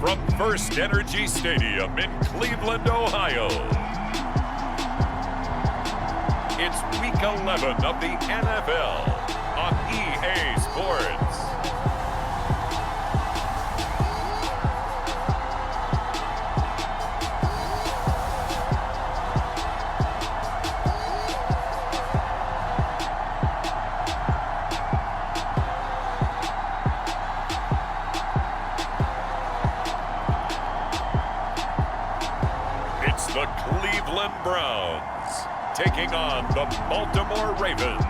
from First Energy Stadium in Cleveland, Ohio. It's Week 11 of the NFL on EA Sports. The Cleveland Browns taking on the Baltimore Ravens.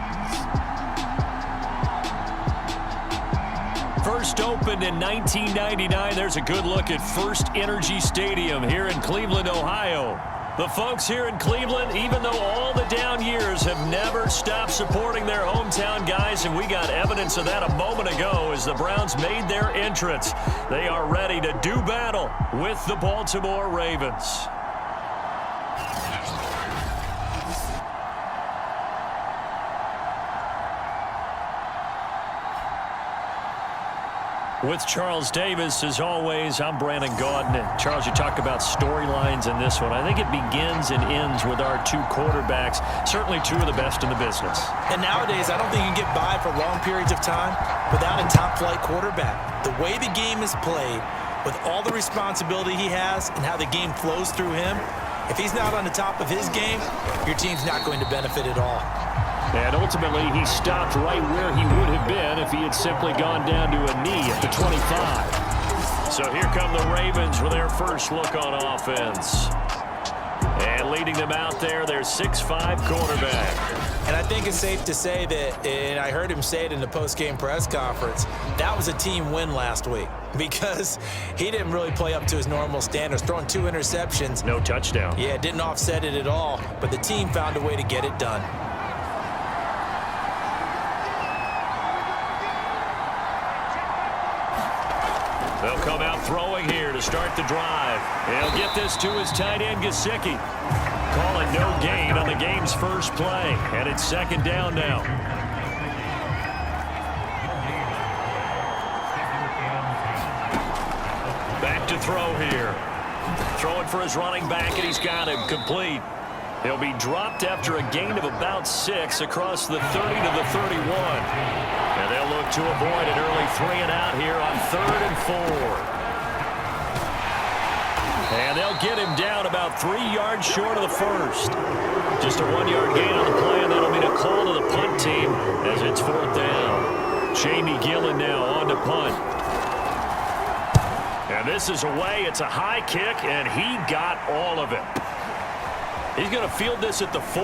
First opened in 1999. There's a good look at First Energy Stadium here in Cleveland, Ohio. The folks here in Cleveland, even though all the down years, have never stopped supporting their hometown guys, and we got evidence of that a moment ago as the Browns made their entrance. They are ready to do battle with the Baltimore Ravens. With Charles Davis, as always, I'm Brandon Gaudin. And Charles, you talk about storylines in this one. I think it begins and ends with our two quarterbacks, certainly two of the best in the business. And nowadays, I don't think you can get by for long periods of time without a top-flight quarterback. The way the game is played, with all the responsibility he has and how the game flows through him, if he's not on the top of his game, your team's not going to benefit at all. And ultimately, he stopped right where he would have been if he had simply gone down to a knee at the 25. So here come the Ravens with their first look on offense. And leading them out there, their 6'5" quarterback. And I think it's safe to say that, and I heard him say it in the post-game press conference, that was a team win last week because he didn't really play up to his normal standards, throwing 2 interceptions. No touchdown. Yeah, didn't offset it at all, but the team found a way to get it done. They'll come out throwing here to start the drive. He'll get this to his tight end, Gesicki. Calling no gain on the game's first play. And it's second down now. Back to throw here. Throwing for his running back, and he's got him complete. He'll be dropped after a gain of about 6 across the 30 to the 31. And they'll look to avoid an early 3-and-out here on 3rd and 4. And they'll get him down about 3 yards short of the first. Just a 1-yard gain on the play, and that'll mean a call to the punt team as it's 4th down. Jamie Gillen now on to punt. And this is away. It's a high kick, and he got all of it. He's going to field this at the 4.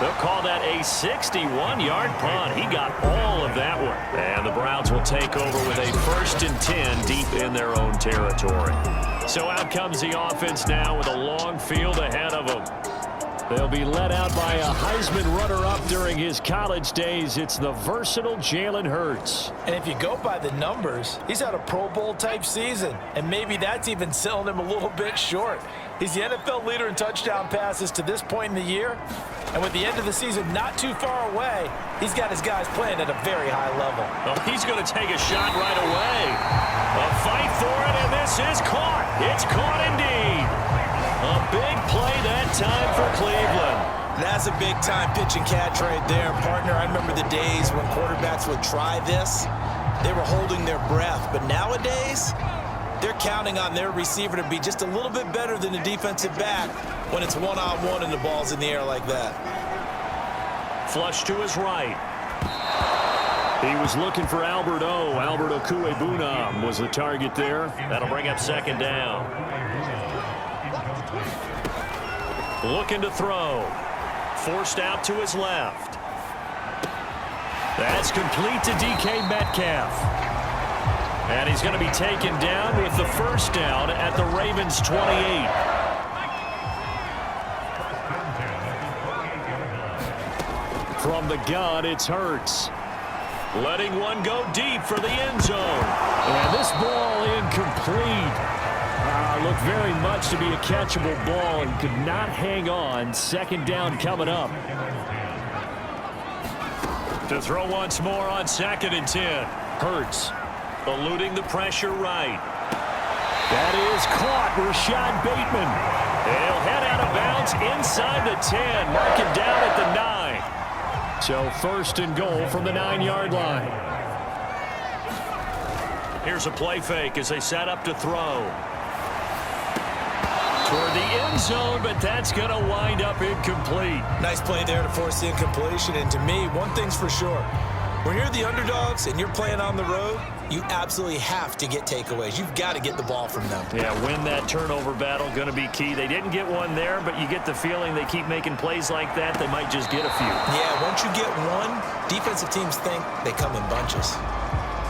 They'll call that a 61-yard punt. He got all of that one. And the Browns will take over with a 1st and 10 deep in their own territory. So out comes the offense now with a long field ahead of them. They'll be led out by a Heisman runner-up during his college days. It's the versatile Jalen Hurts. And if you go by the numbers, he's had a Pro Bowl-type season. And maybe that's even selling him a little bit short. He's the NFL leader in touchdown passes to this point in the year. And with the end of the season not too far away, he's got his guys playing at a very high level. Oh, he's going to take a shot right away. A fight for it, and this is caught. It's caught indeed. A big play that time for Cleveland. That's a big-time pitch and catch right there, partner. I remember the days when quarterbacks would try this. They were holding their breath. But nowadays, they're counting on their receiver to be just a little bit better than the defensive back when it's one-on-one and the ball's in the air like that. Flush to his right. He was looking for Albert Okuebunam was the target there. That'll bring up 2nd down. Looking to throw. Forced out to his left. That's complete to DK Metcalf. And he's going to be taken down with the 1st down at the Ravens' 28. From the gun, it's Hurts. Letting one go deep for the end zone. And this ball incomplete. Looked very much to be a catchable ball and could not hang on. 2nd down coming up. To throw once more on 2nd and 10. Hurts eluding the pressure right. That is caught. Rashad Bateman. He'll head out of bounds inside the 10. Mark him down at the 9. So first and goal from the 9-yard line. Here's a play fake as they set up to throw. Toward the end zone, but that's going to wind up incomplete. Nice play there to force the incompletion. And to me, one thing's for sure. When you're the underdogs and you're playing on the road, you absolutely have to get takeaways. You've got to get the ball from them. Yeah, win that turnover battle, going to be key. They didn't get one there, but you get the feeling they keep making plays like that, they might just get a few. Yeah, once you get one, defensive teams think they come in bunches.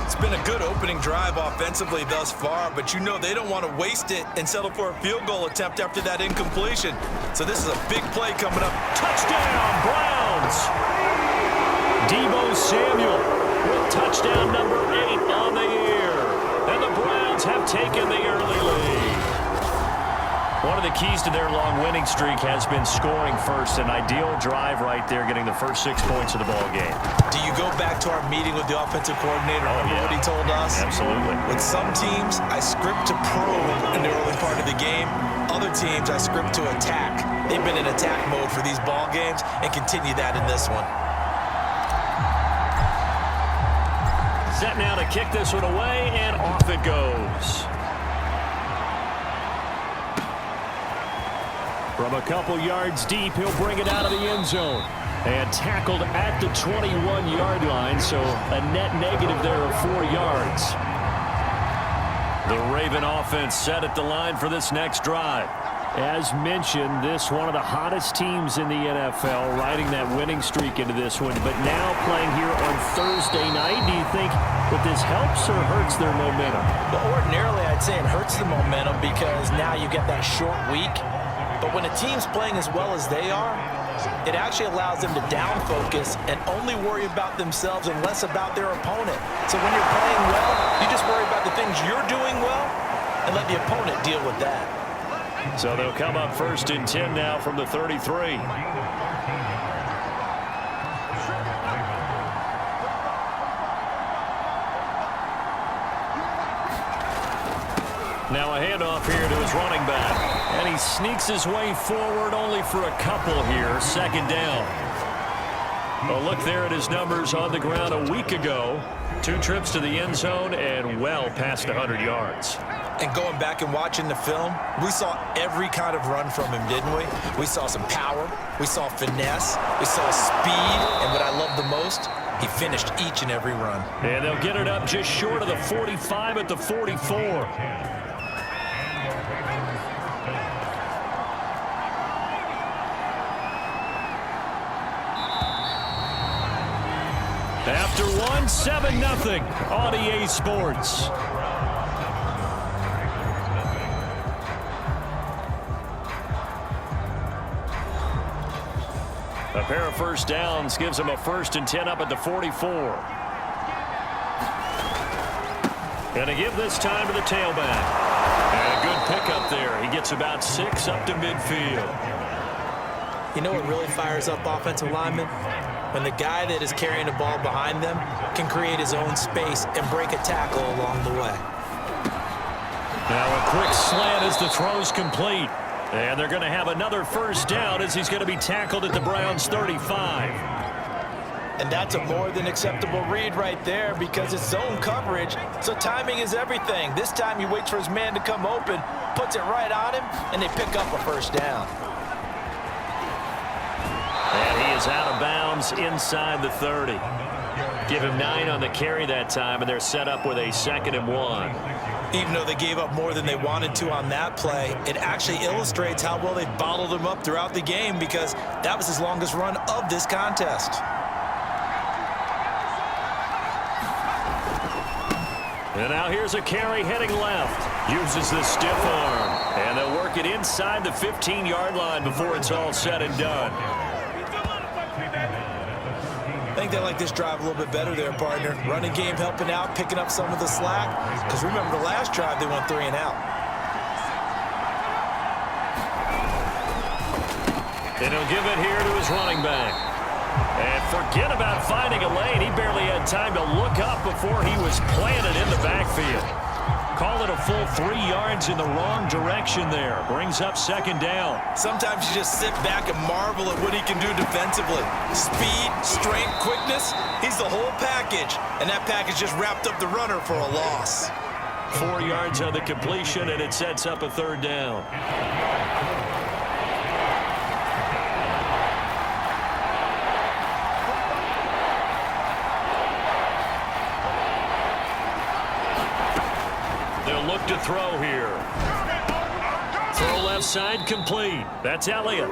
It's been a good opening drive offensively thus far, but you know they don't want to waste it and settle for a field goal attempt after that incompletion. So this is a big play coming up. Touchdown, Browns! Deebo Samuel with touchdown number 8 on the year. And the Browns have taken the early lead. One of the keys to their long winning streak has been scoring first. An ideal drive right there, getting the first 6 points of the ball game. Do you go back to our meeting with the offensive coordinator? Yeah. What he told us? Absolutely. With some teams, I script to probe in the early part of the game. Other teams, I script to attack. They've been in attack mode for these ball games and continue that in this one. Set now to kick this one away, and off it goes. From a couple yards deep, he'll bring it out of the end zone. And tackled at the 21-yard line, so a net negative there of 4 yards. The Raven offense set at the line for this next drive. As mentioned, this one of the hottest teams in the NFL, riding that winning streak into this one, but now playing here on Thursday night. Do you think that this helps or hurts their momentum? Well, ordinarily, I'd say it hurts the momentum because now you get that short week. But when a team's playing as well as they are, it actually allows them to down focus and only worry about themselves and less about their opponent. So when you're playing well, you just worry about the things you're doing well and let the opponent deal with that. So they'll come up first and 10 now from the 33. Now a handoff here to his running back. And he sneaks his way forward only for a couple here. Second down. A look there at his numbers on the ground a week ago. 2 trips to the end zone and well past 100 yards. And going back and watching the film, we saw every kind of run from him, didn't we? We saw some power. We saw finesse. We saw speed. And what I love the most, he finished each and every run. And they'll get it up just short of the 45 at the 44. After one, 7-0 on EA Sports. A pair of first downs gives him a 1st and 10 up at the 44. And to give this time to the tailback. And a good pickup there. He gets about 6 up to midfield. You know what really fires up offensive linemen? When the guy that is carrying the ball behind them can create his own space and break a tackle along the way. Now a quick slant as the throw's complete. And they're going to have another first down as he's going to be tackled at the Browns' 35. And that's a more than acceptable read right there because it's zone coverage, so timing is everything. This time he waits for his man to come open, puts it right on him, and they pick up a first down. And he is out of bounds inside the 30. Give him 9 on the carry that time, and they're set up with a 2nd and 1. Even though they gave up more than they wanted to on that play, it actually illustrates how well they bottled him up throughout the game because that was his longest run of this contest. And now here's a carry heading left. Uses the stiff arm. And they'll work it inside the 15-yard line before it's all said and done. I think they like this drive a little bit better there, partner. Running game helping out, picking up some of the slack. Because remember, the last drive, they went 3 and out. And he'll give it here to his running back. And forget about finding a lane. He barely had time to look up before he was planted in the backfield. Call it a full 3 yards in the wrong direction there. Brings up second down. Sometimes you just sit back and marvel at what he can do defensively. Speed, strength, quickness, he's the whole package. And that package just wrapped up the runner for a loss. 4 yards on the completion, and it sets up a third down. They'll look to throw here. Throw left side complete. That's Elliott.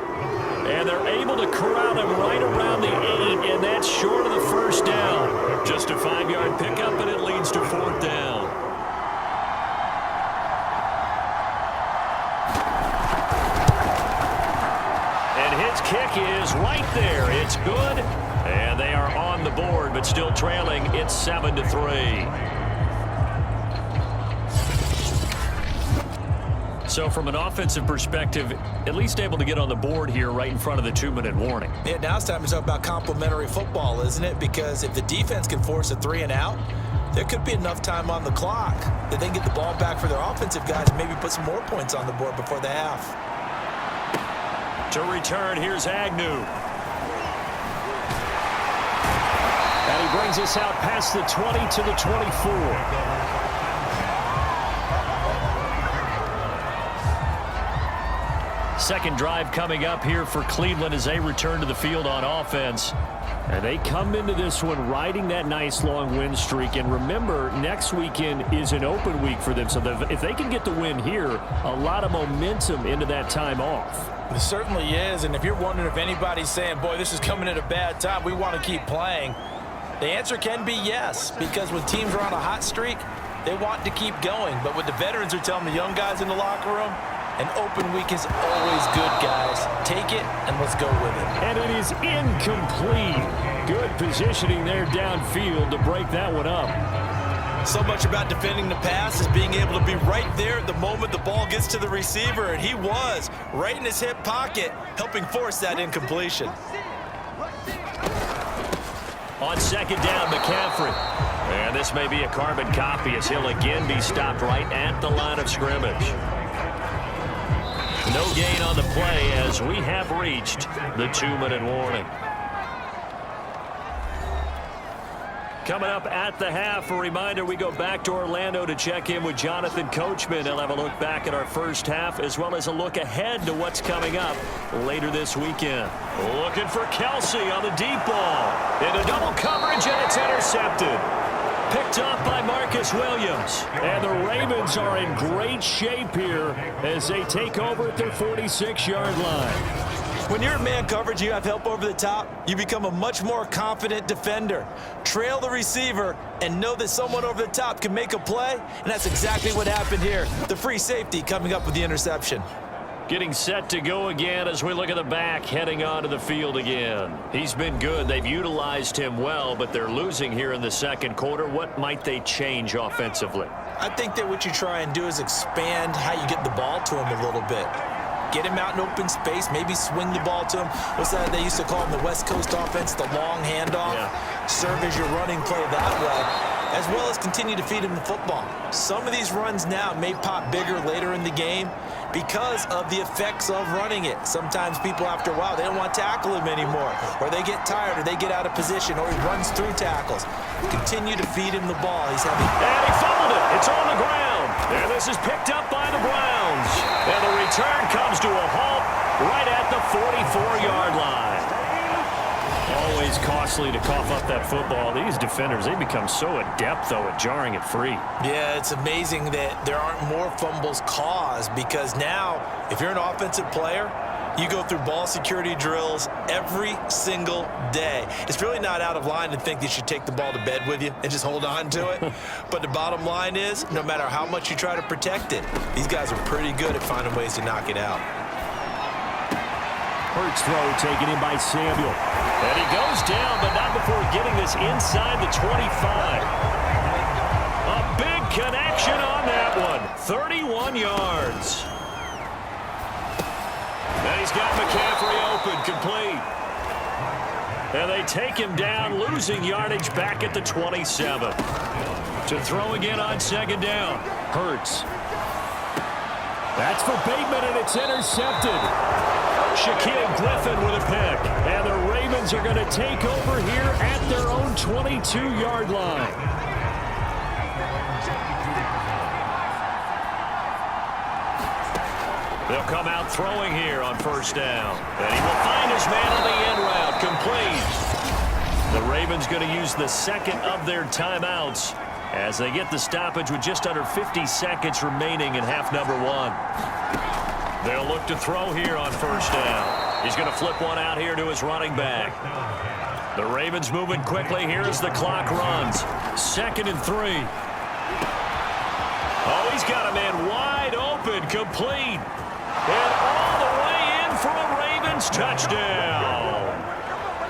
And they're able to corral him right around the 8, and that's short of the first down. Just a 5-yard pickup, and it leads to fourth down. And his kick is right there. It's good, and they are on the board, but still trailing. It's 7-3. So from an offensive perspective, at least able to get on the board here right in front of the 2-minute warning. Yeah, now it's time to talk about complementary football, isn't it? Because if the defense can force a 3 and out, there could be enough time on the clock that they can get the ball back for their offensive guys and maybe put some more points on the board before the half. To return, here's Agnew. And he brings us out past the 20 to the 24. Second drive coming up here for Cleveland as they return to the field on offense. And they come into this one riding that nice long win streak. And remember, next weekend is an open week for them. So if they can get the win here, a lot of momentum into that time off. It certainly is. And if you're wondering if anybody's saying, boy, this is coming at a bad time, we want to keep playing, the answer can be yes. Because when teams are on a hot streak, they want to keep going. But what the veterans are telling the young guys in the locker room, an open week is always good, guys. Take it, and let's go with it. And it is incomplete. Good positioning there downfield to break that one up. So much about defending the pass is being able to be right there at the moment the ball gets to the receiver, and he was right in his hip pocket, helping force that incompletion. On second down, McCaffrey. And this may be a carbon copy as he'll again be stopped right at the line of scrimmage. No gain on the play as we have reached the 2-minute warning. Coming up at the half, a reminder, we go back to Orlando to check in with Jonathan Coachman. He'll have a look back at our first half as well as a look ahead to what's coming up later this weekend. Looking for Kelsey on the deep ball. Into double coverage, and it's intercepted. Picked up by Marcus Williams. And the Ravens are in great shape here as they take over at their 46-yard line. When you're in man coverage, you have help over the top, you become a much more confident defender. Trail the receiver and know that someone over the top can make a play, and that's exactly what happened here. The free safety coming up with the interception. Getting set to go again as we look at the back, heading onto the field again. He's been good. They've utilized him well, but they're losing here in the second quarter. What might they change offensively? I think that what you try and do is expand how you get the ball to him a little bit. Get him out in open space, maybe swing the ball to him. What's that they used to call in the West Coast offense, the long handoff? Yeah. Serve as your running play that way, as well as continue to feed him the football. Some of these runs now may pop bigger later in the game because of the effects of running it. Sometimes people, after a while, they don't want to tackle him anymore, or they get tired, or they get out of position, or he runs through tackles. Continue to feed him the ball. He's having... And he fumbled it. It's on the ground. And this is picked up by the Browns. And the return comes to a halt right at the 44-yard line. Always costly to cough up that football. These defenders, they become so adept, though, at jarring it free. Yeah, it's amazing that there aren't more fumbles caused because now, if you're an offensive player, you go through ball security drills every single day. It's really not out of line to think that you should take the ball to bed with you and just hold on to it. But the bottom line is, no matter how much you try to protect it, these guys are pretty good at finding ways to knock it out. Hurts throw taken in by Samuel. And he goes down, but not before getting this inside the 25. A big connection on that one. 31 yards. And he's got McCaffrey open, complete. And they take him down, losing yardage back at the 27. To throw again on second down. Hurts. That's for Bateman, and it's intercepted. Shaquille Griffin with a pick. And the Ravens are going to take over here at their own 22-yard line. They'll come out throwing here on first down. And he will find his man on the end route. Complete. The Ravens going to use the second of their timeouts as they get the stoppage with just under 50 seconds remaining in half number one. They'll look to throw here on first down. He's going to flip one out here to his running back. The Ravens moving quickly here as the clock runs. 2nd and 3. Oh, he's got a man wide open, complete. And all the way in for a Ravens touchdown.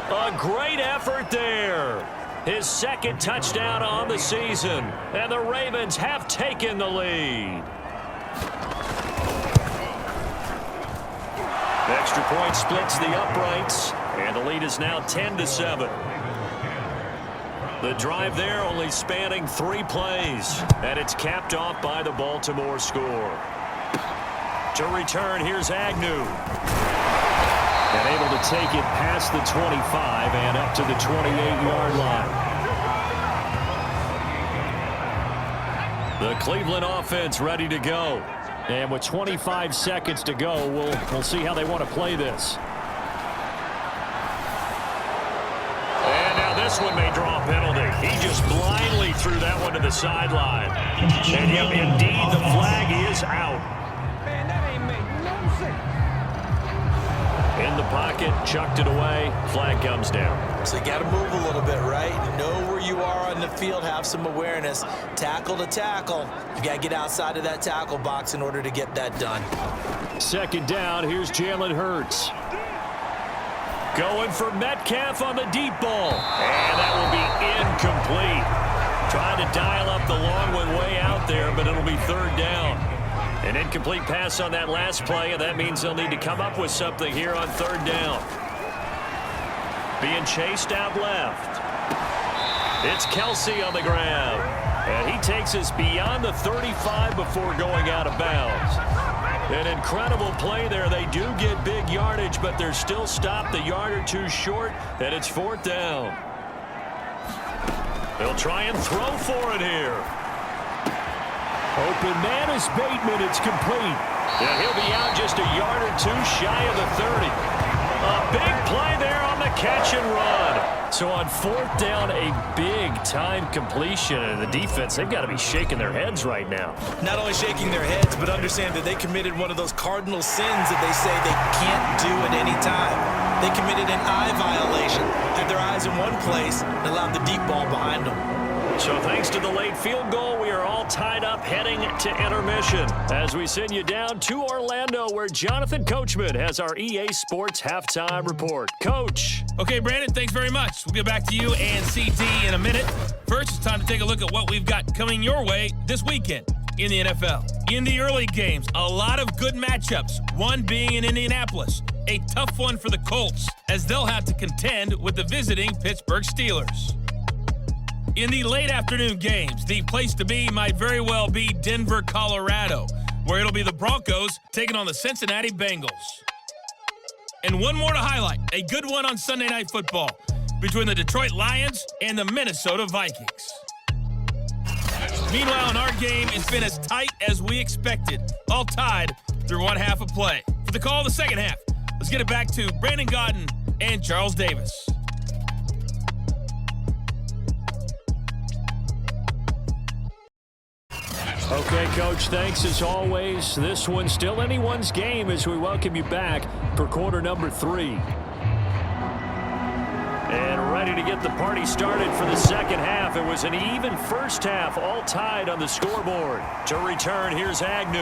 A great effort there. His second touchdown on the season. And the Ravens have taken the lead. The extra point splits the uprights. And the lead is now 10-7. The drive there only spanning 3 plays. And it's capped off by the Baltimore score. To return, here's Agnew. And able to take it past the 25 and up to the 28-yard line. The Cleveland offense ready to go. And with 25 seconds to go, we'll see how they want to play this. And now this one may draw a penalty. He just blindly threw that one to the sideline. And yep, indeed, the flag is out. In the pocket, chucked it away, flag comes down. So you got to move a little bit, right? Know where you are on the field, have some awareness. Tackle to tackle. You got to get outside of that tackle box in order to get that done. 2nd down, here's Jalen Hurts. Going for Metcalf on the deep ball. And that will be incomplete. Trying to dial up the long one way out there, but it'll be 3rd down. An incomplete pass on that last play, and that means they'll need to come up with something here on 3rd down. Being chased out left. It's Kelsey on the ground. And he takes us beyond the 35 before going out of bounds. An incredible play there. They do get big yardage, but they're still stopped a yard or two short, and it's 4th down. They'll try and throw for it here. Open man is Bateman. It's complete. And he'll be out just a yard or two shy of the 30. A big play there on the catch and run. So on 4th down, a big-time completion. And the defense, they've got to be shaking their heads right now. Not only shaking their heads, but understand that they committed one of those cardinal sins that they say they can't do at any time. They committed an eye violation, had their eyes in one place, and allowed the deep ball behind them. So thanks to the late field goal, we are all tied up heading to intermission as we send you down to Orlando where Jonathan Coachman has our EA Sports Halftime Report. Coach. Okay, Brandon, thanks very much. We'll get back to you and CT in a minute. First, it's time to take a look at what we've got coming your way this weekend in the NFL. In the early games, a lot of good matchups, one being in Indianapolis. A tough one for the Colts as they'll have to contend with the visiting Pittsburgh Steelers. In the late afternoon games, the place to be might very well be Denver, Colorado, where it'll be the Broncos taking on the Cincinnati Bengals. And one more to highlight, a good one on Sunday Night Football between the Detroit Lions and the Minnesota Vikings. Meanwhile, in our game, it's been as tight as we expected, all tied through one half of play. For the call of the second half, let's get it back to Brandon Gaudin and Charles Davis. Okay, Coach, thanks as always. This one's still anyone's game as we welcome you back for quarter number 3. And ready to get the party started for the second half. It was an even first half, all tied on the scoreboard. To return, here's Agnew.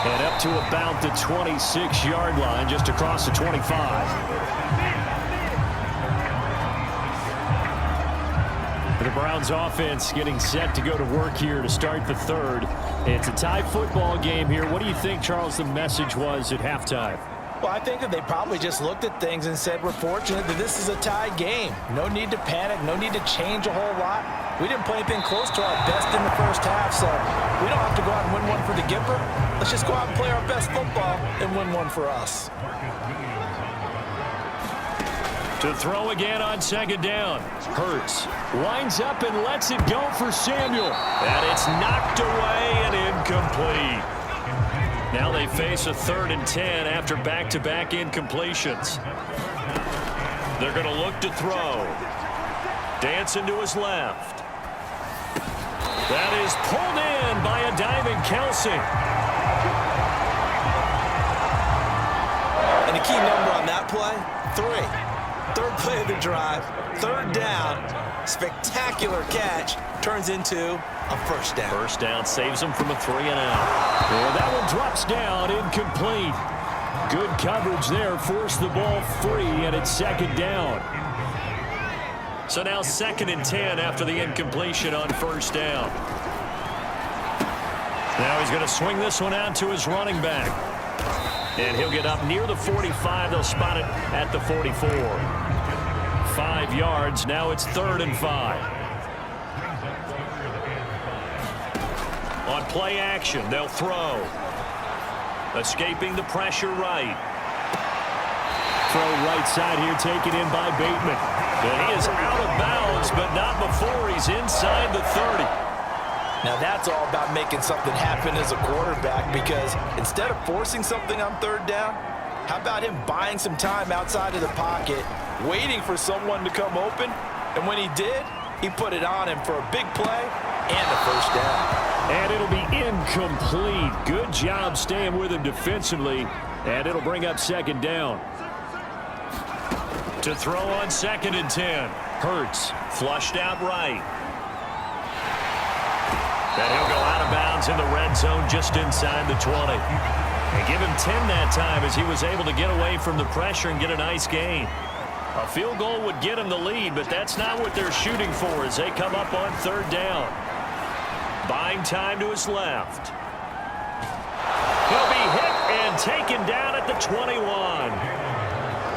And up to about the 26-yard line, just across the 25. The Browns offense getting set to go to work here to start the third. It's a tie football game here. What do you think, Charles, the message was at halftime? Well, I think that they probably just looked at things and said, we're fortunate that this is a tied game. No need to panic, no need to change a whole lot. We didn't play anything close to our best in the first half, so we don't have to go out and win one for the Gipper. Let's just go out and play our best football and win one for us. To throw again on second down. Hurts winds up and lets it go for Samuel. And it's knocked away and incomplete. Now they face a 3rd and 10 after back-to-back incompletions. They're going to look to throw. Dancing to his left. That is pulled in by a diving Kelsey. And the key number on that play, 3. 3rd play of the drive, 3rd down, spectacular catch, turns into a first down. First down saves him from a 3-and-out. And that one drops down, incomplete. Good coverage there, forced the ball free, and it's 2nd down. So now 2nd and 10 after the incompletion on 1st down. Now he's going to swing this one out to his running back. And he'll get up near the 45. They'll spot it at the 44. 5 yards. Now it's 3rd and 5. On play action, they'll throw. Escaping the pressure right. Throw right side here, taken in by Bateman. And he is out of bounds, but not before he's inside the 30. Now that's all about making something happen as a quarterback, because instead of forcing something on 3rd down, how about him buying some time outside of the pocket, waiting for someone to come open, and when he did, he put it on him for a big play and a first down. And it'll be incomplete. Good job staying with him defensively, and it'll bring up 2nd down. To throw on 2nd and 10. Hurts flushed out right. And he'll go out of bounds in the red zone just inside the 20. And give him 10 that time as he was able to get away from the pressure and get a nice gain. A field goal would get him the lead, but that's not what they're shooting for as they come up on 3rd down. Buying time to his left. He'll be hit and taken down at the 21.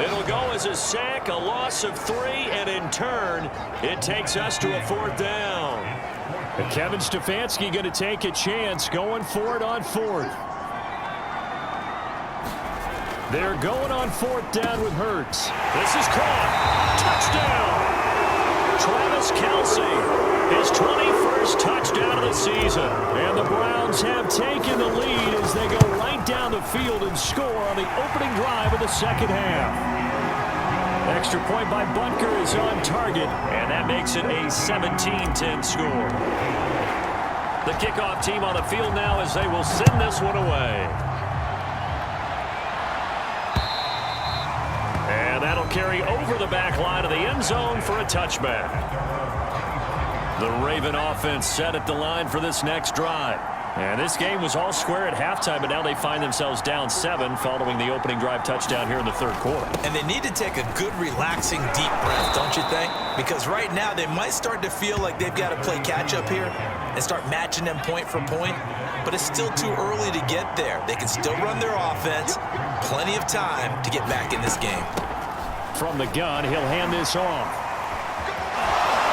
It'll go as a sack, a loss of 3, and in turn, it takes us to a 4th down. And Kevin Stefanski going to take a chance going for it on 4th. They're going on 4th down with Hurts. This is caught. Touchdown. Travis Kelce, his 21st touchdown of the season. And the Browns have taken the lead as they go right down the field and score on the opening drive of the 2nd half. Extra point by Butker is on target, and that makes it a 17-10 score. The kickoff team on the field now as they will send this one away. And that'll carry over the back line of the end zone for a touchback. The Raven offense set at the line for this next drive. And this game was all square at halftime, but now they find themselves down 7 following the opening drive touchdown here in the 3rd quarter. And they need to take a good, relaxing, deep breath, don't you think? Because right now they might start to feel like they've got to play catch-up here and start matching them point for point. But it's still too early to get there. They can still run their offense. Plenty of time to get back in this game. From the gun, he'll hand this off.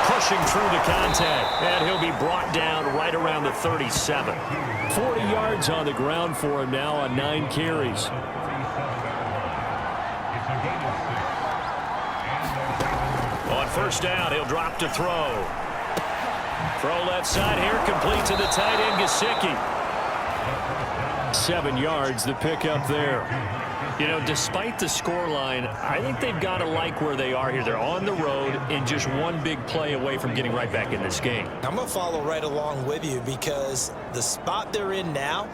Pushing through the contact, and he'll be brought down right around the 37. 40 yards on the ground for him now on 9 carries. On 1st down, he'll drop to throw. Throw left side here, complete to the tight end, Gesicki. 7 yards, the pickup there. You know, despite the scoreline, I think they've got to like where they are here. They're on the road and just one big play away from getting right back in this game. I'm going to follow right along with you because the spot they're in now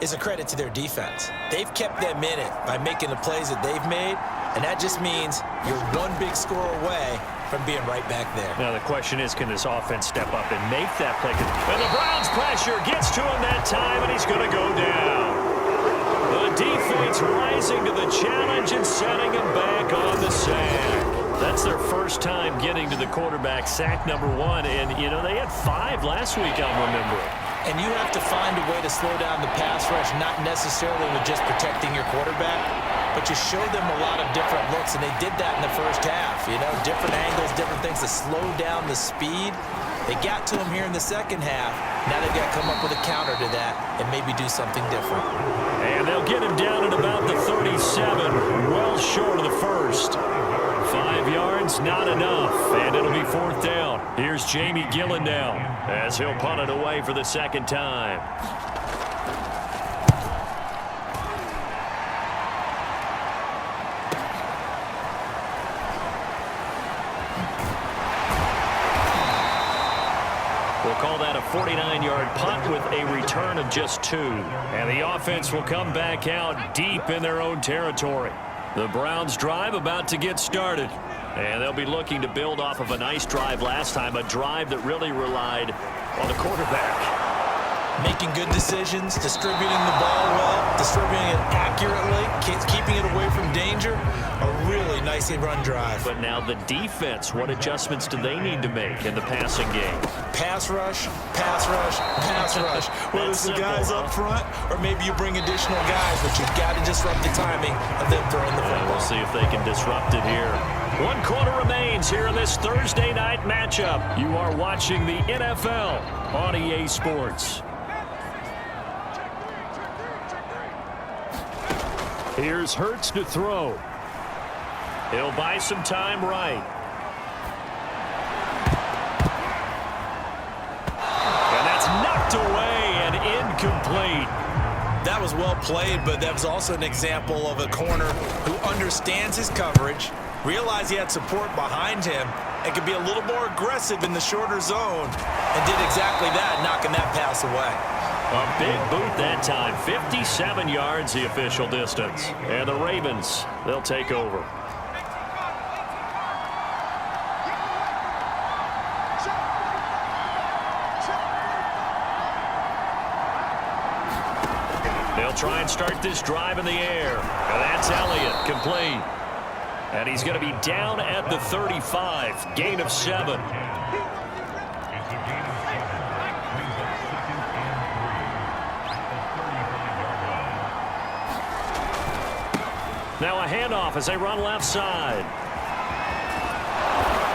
is a credit to their defense. They've kept them in it by making the plays that they've made, and that just means you're one big score away from being right back there. Now the question is, can this offense step up and make that play? And the Browns pressure gets to him that time, and he's going to go down. The defense rising to the challenge and setting him back on the sack. That's their first time getting to the quarterback, sack number 1. And, you know, they had 5 last week, I'm remembering. And you have to find a way to slow down the pass rush, not necessarily with just protecting your quarterback, but you showed them a lot of different looks, and they did that in the first half. You know, different angles, different things to slow down the speed. They got to him here in the second half. Now they've got to come up with a counter to that and maybe do something different. And they'll get him down at about the 37, well short of the first. 5 yards, not enough, and it'll be fourth down. Here's Jamie Gillen now as he'll punt it away for the second time. We'll call that a 49-yard punt with a return of just 2. And the offense will come back out deep in their own territory. The Browns drive about to get started. And they'll be looking to build off of a nice drive last time, a drive that really relied on the quarterback. Making good decisions, distributing the ball well, distributing it accurately, keeping it away from danger. A really nicely run drive. But now the defense, what adjustments do they need to make in the passing game? Pass rush, pass rush, pass rush. Whether it's the guys up front or maybe you bring additional guys, but you've got to disrupt the timing of them throwing the football. We'll see if they can disrupt it here. 1 quarter remains here in this Thursday night matchup. You are watching the NFL on EA Sports. Here's Hurts to throw. He'll buy some time right. And that's knocked away and incomplete. That was well played, but that was also an example of a corner who understands his coverage, realized he had support behind him, and could be a little more aggressive in the shorter zone, and did exactly that, knocking that pass away. A big boot that time. 57 yards the official distance. And the Ravens, they'll take over. They'll try and start this drive in the air. And that's Elliott, complete. And he's going to be down at the 35. Gain of 7. Now a handoff as they run left side.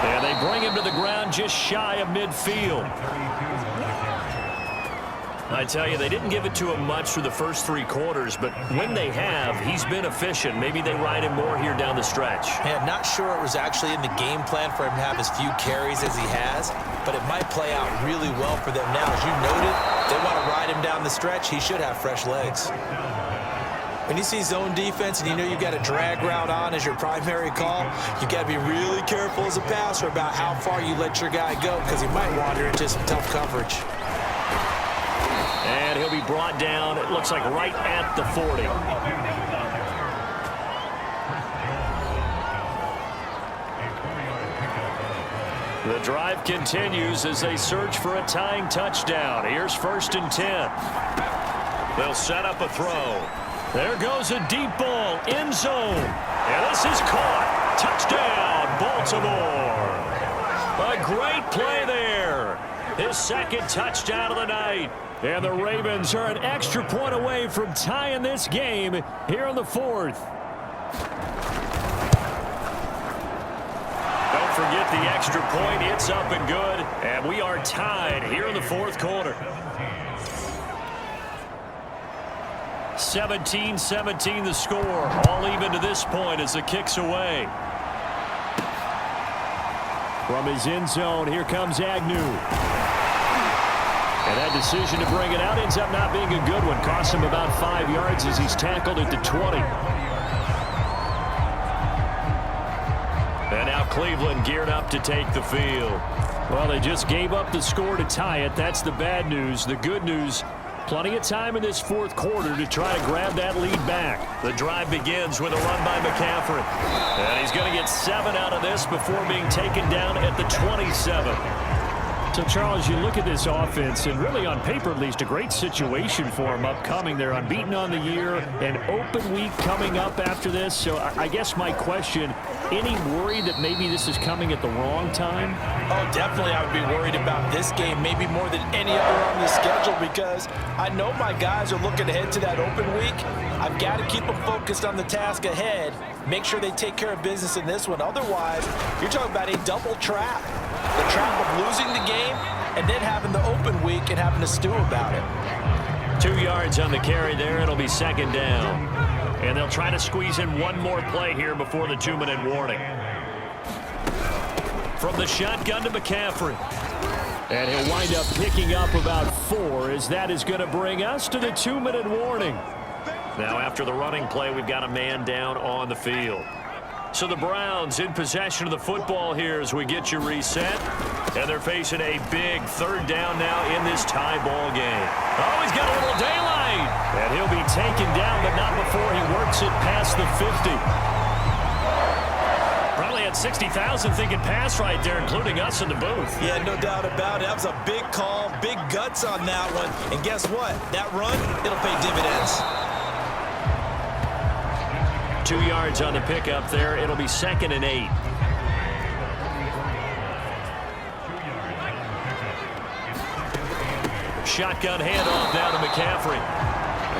And they bring him to the ground just shy of midfield. I tell you, they didn't give it to him much through the first 3 quarters, but when they have, he's been efficient. Maybe they ride him more here down the stretch. Yeah, not sure it was actually in the game plan for him to have as few carries as he has, but it might play out really well for them now. As you noted, they want to ride him down the stretch. He should have fresh legs. When you see zone defense and you know you've got a drag route on as your primary call, you've got to be really careful as a passer about how far you let your guy go because he might wander into some tough coverage. And he'll be brought down, it looks like right at the 40. The drive continues as they search for a tying touchdown. Here's 1st and 10. They'll set up a throw. There goes a deep ball, end zone. And this is caught. Touchdown, Baltimore. A great play there. His 2nd touchdown of the night. And the Ravens are an extra point away from tying this game here in the 4th. Don't forget the extra point. It's up and good. And we are tied here in the 4th quarter. 17-17 the score. All even to this point as the kick's away. From his end zone, here comes Agnew. And that decision to bring it out ends up not being a good one. Cost him about 5 yards as he's tackled at the 20. And now Cleveland geared up to take the field. Well, they just gave up the score to tie it. That's the bad news. The good news, plenty of time in this 4th quarter to try to grab that lead back. The drive begins with a run by McCaffrey. And he's going to get 7 out of this before being taken down at the 27. So, Charles, you look at this offense, and really on paper at least, a great situation for them upcoming. They're unbeaten on the year, an open week coming up after this. So I guess my question, any worry that maybe this is coming at the wrong time? Oh, definitely I would be worried about this game, maybe more than any other on the schedule, because I know my guys are looking ahead to that open week. I've got to keep them focused on the task ahead, make sure they take care of business in this one. Otherwise, you're talking about a double trap. The trap of losing the game and then having the open week and having to stew about it. 2 yards on the carry there. It'll be second down. And they'll try to squeeze in one more play here before the 2-minute warning. From the shotgun to McCaffrey. And he'll wind up picking up about 4 as that is going to bring us to the 2-minute warning. Now after the running play, we've got a man down on the field. So the Browns in possession of the football here as we get you reset. And they're facing a big third down now in this tie ball game. Oh, he's got a little daylight. And he'll be taken down, but not before he works it past the 50. Probably had 60,000 thinking pass right there, including us in the booth. Yeah, no doubt about it. That was a big call, big guts on that one. And guess what? That run, it'll pay dividends. 2 yards on the pickup there. It'll be 2nd and 8. Shotgun handoff down to McCaffrey.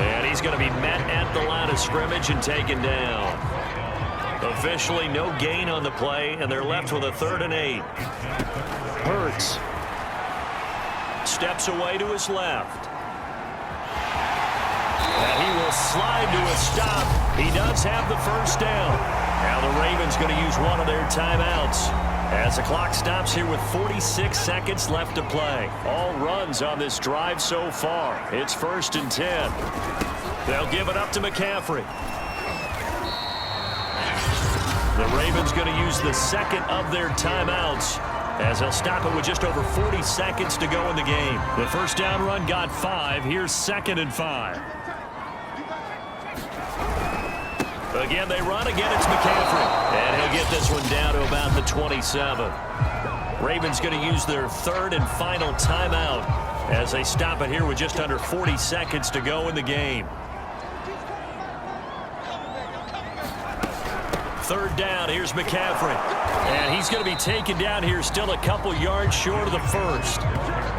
And he's going to be met at the line of scrimmage and taken down. Officially no gain on the play, and they're left with a 3rd and 8. Hurts steps away to his left. And he will slide to a stop. He does have the first down. Now the Ravens going to use one of their timeouts as the clock stops here with 46 seconds left to play. All runs on this drive so far. It's 1st and 10. They'll give it up to McCaffrey. The Ravens going to use the second of their timeouts as they'll stop it with just over 40 seconds to go in the game. The first down run got 5. Here's 2nd and 5. Again, they run. Again, it's McCaffrey. And he'll get this one down to about the 27. Ravens going to use their 3rd and final timeout as they stop it here with just under 40 seconds to go in the game. 3rd down. Here's McCaffrey. And he's going to be taken down here still a couple yards short of the first.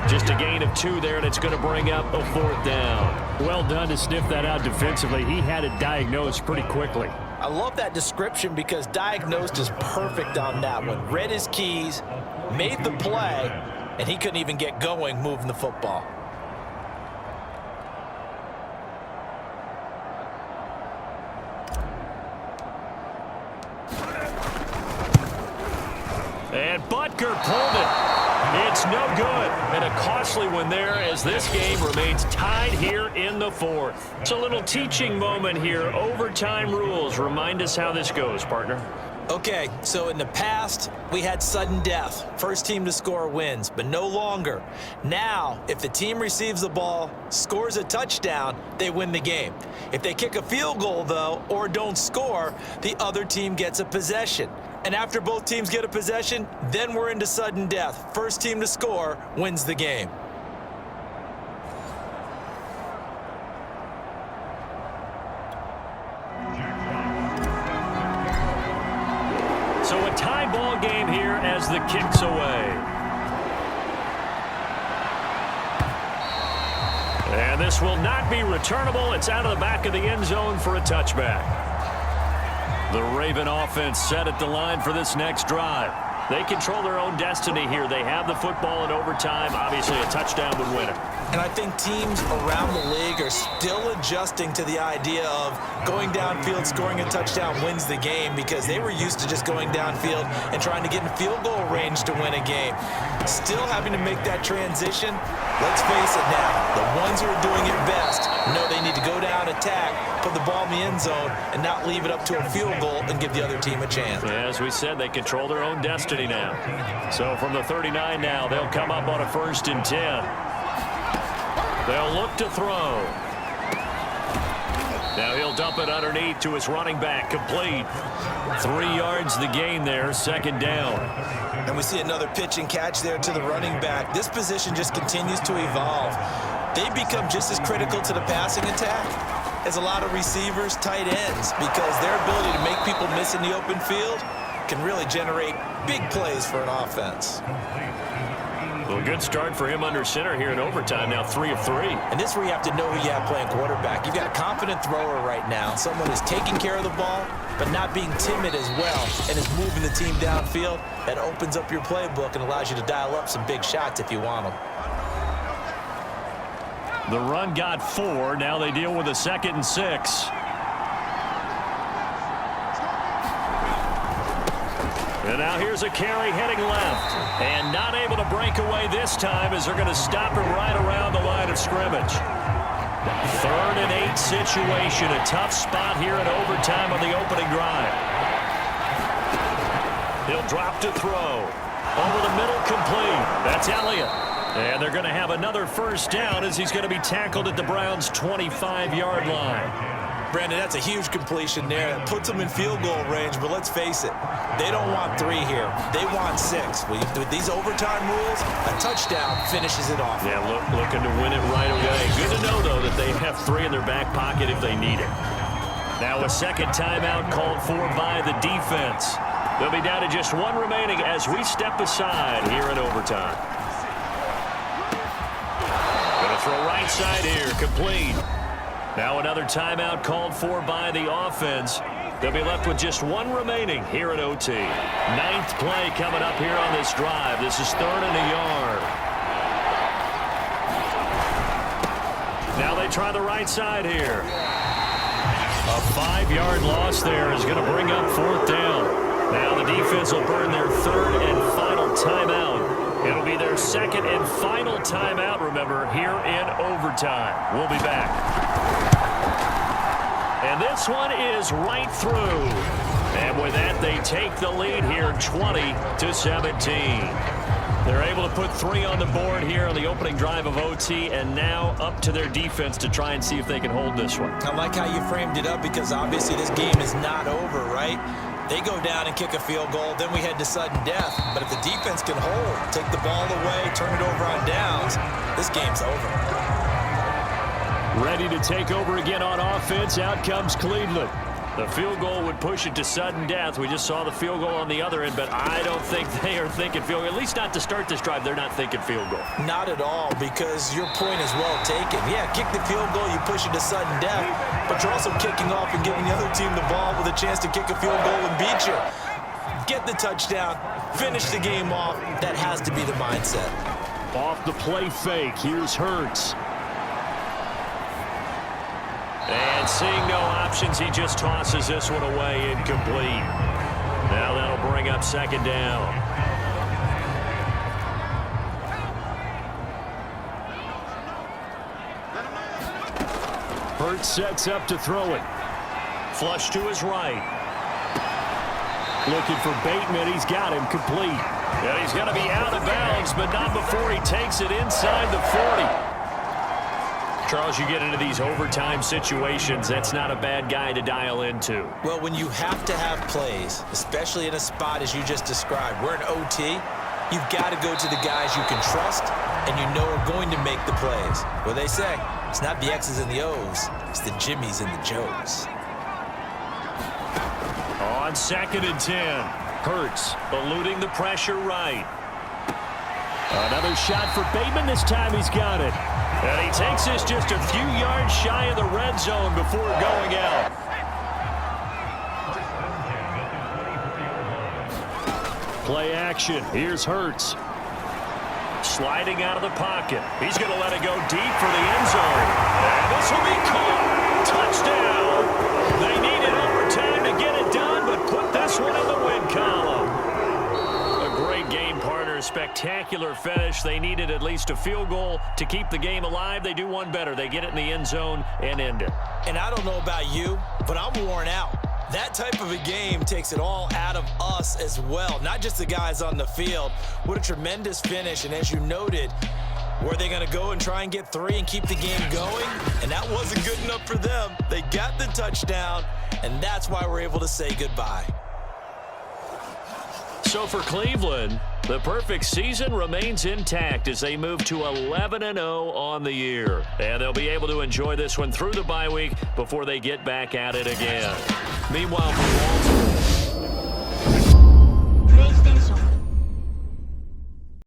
Just a gain of 2 there, and it's going to bring up a 4th down. Well done to sniff that out defensively. He had it diagnosed pretty quickly. I love that description because diagnosed is perfect on that one. Read his keys, made the play, and he couldn't even get going moving the football. And Butker pulled it. It's no good. And a costly one there as this game remains tied here in the 4th. It's a little teaching moment here. Overtime rules. Remind us how this goes, partner. Okay, so in the past, we had sudden death. First team to score wins, but no longer. Now, if the team receives the ball, scores a touchdown, they win the game. If they kick a field goal, though, or don't score, the other team gets a possession. And after both teams get a possession, then we're into sudden death. First team to score wins the game. So a tie ball game here as the kick's away. And this will not be returnable. It's out of the back of the end zone for a touchback. The Raven offense set at the line for this next drive. They control their own destiny here. They have the football in overtime. Obviously, a touchdown would win it. And I think teams around the league are still adjusting to the idea of going downfield, scoring a touchdown wins the game, because they were used to just going downfield and trying to get in field goal range to win a game. Still having to make that transition. Let's face it now, the ones who are doing it best know they need to go down, attack, put the ball in the end zone, and not leave it up to a field goal and give the other team a chance. As we said, they control their own destiny now. So from the 39 now, they'll come up on a 1st and 10. They'll look to throw. Now he'll dump it underneath to his running back, complete. 3 yards the gain there, second down. And we see another pitch and catch there to the running back. This position just continues to evolve. They become just as critical to the passing attack as a lot of receivers, tight ends, because their ability to make people miss in the open field can really generate big plays for an offense. Well, a good start for him under center here in overtime, now 3 of 3. And this is where you have to know who you have playing quarterback. You've got a confident thrower right now, someone who's taking care of the ball, but not being timid as well, and is moving the team downfield. That opens up your playbook and allows you to dial up some big shots if you want them. The run got 4. Now they deal with a 2nd and 6. And now here's a carry heading left. And not able to break away this time as they're going to stop him right around the line of scrimmage. 3rd and 8 situation. A tough spot here in overtime on the opening drive. He'll drop to throw. Over the middle, complete. That's Elliott. And they're going to have another first down as he's going to be tackled at the Browns' 25-yard line. Brandon, that's a huge completion there. That puts them in field goal range, but let's face it, they don't want 3 here. They want 6. With these overtime rules, a touchdown finishes it off. Yeah, looking to win it right away. Good to know, though, that they have 3 in their back pocket if they need it. Now a second timeout called for by the defense. They'll be down to just 1 remaining as we step aside here in overtime. Going to throw right side here, complete. Now another timeout called for by the offense. They'll be left with just 1 remaining here at OT. 9th play coming up here on this drive. This is 3rd and a yard. Now they try the right side here. A 5-yard loss there is going to bring up 4th down. Now the defense will burn their 3rd and final timeout. It'll be their 2nd and final timeout, remember, here in overtime. We'll be back. And this one is right through. And with that, they take the lead here 20-17. They're able to put 3 on the board here on the opening drive of OT, and now up to their defense to try and see if they can hold this one. I like how you framed it up because obviously this game is not over, right? They go down and kick a field goal, then we head to sudden death. But if the defense can hold, take the ball away, turn it over on downs, this game's over. Ready to take over again on offense. Out comes Cleveland. The field goal would push it to sudden death. We just saw the field goal on the other end, but I don't think they are thinking field goal. At least not to start this drive. They're not thinking field goal. Not at all, because your point is well taken. Yeah, kick the field goal, you push it to sudden death, but you're also kicking off and giving the other team the ball with a chance to kick a field goal and beat you. Get the touchdown, finish the game off. That has to be the mindset. Off the play fake, here's Hurts. And seeing no options, he just tosses this one away, incomplete. Now that'll bring up 2nd down. Hurts sets up to throw it. Flush to his right. Looking for Bateman. He's got him complete. And he's going to be out of bounds, but not before he takes it inside the 40. Charles, you get into these overtime situations, that's not a bad guy to dial into. Well, when you have to have plays, especially in a spot as you just described, we're in OT, you've got to go to the guys you can trust and you know are going to make the plays. What they say, it's not the X's and the O's, it's the Jimmies and the Joes. On 2nd and 10, Hurts eluding the pressure right. Another shot for Bateman. This time he's got it. And he takes this just a few yards shy of the red zone before going out. Play action. Here's Hurts. Sliding out of the pocket. He's going to let it go deep for the end zone. And this will be caught. Touchdown. They needed overtime to get it done, but put this one in the win column. A great game, partner. Spectacular finish. They needed at least a field goal to keep the game alive. They do one better. They get it in the end zone and end it. And I don't know about you, but I'm worn out. That type of a game takes it all out of us as well, not just the guys on the field. What a tremendous finish, and as you noted, Were they going to go and try and get 3 and keep the game going? And that wasn't good enough for them. They got the touchdown, and that's why we're able to say goodbye. So for Cleveland, the perfect season remains intact as they move to 11-0 on the year. And they'll be able to enjoy this one through the bye week before they get back at it again. Meanwhile, for Baltimore,